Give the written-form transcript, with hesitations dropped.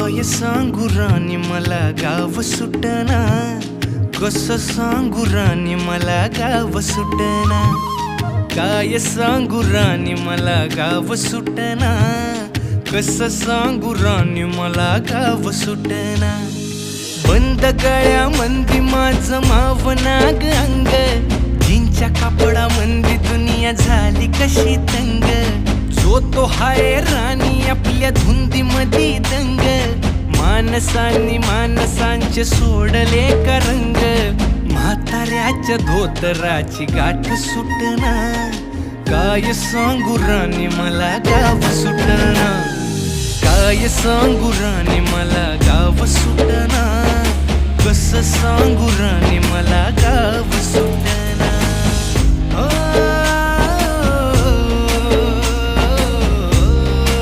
काय सांगू राणी मला गाव सुटना, कसं सांगू राणी मला गाव सुटना, काय सांगू राणी मला गाव सुटना, कसं सांगू राणी मला गाव सुटना। बंद गळ्यामंदी माझं मावनाग अंग, जीनच्या कापडामंदी दुनिया झाली कशी तंग, जो तो हाय राणी आपल्या धुंदीमधी दंग, माणसांनी माणसांचे सोडले का रंग, म्हाताऱ्याच्या धोतराची गाठ सुटना, काय सांगू राणी मला गाव सुटना, काय सांगू राणी मला गाव सुटना, कसं सांगू राणी मला गाव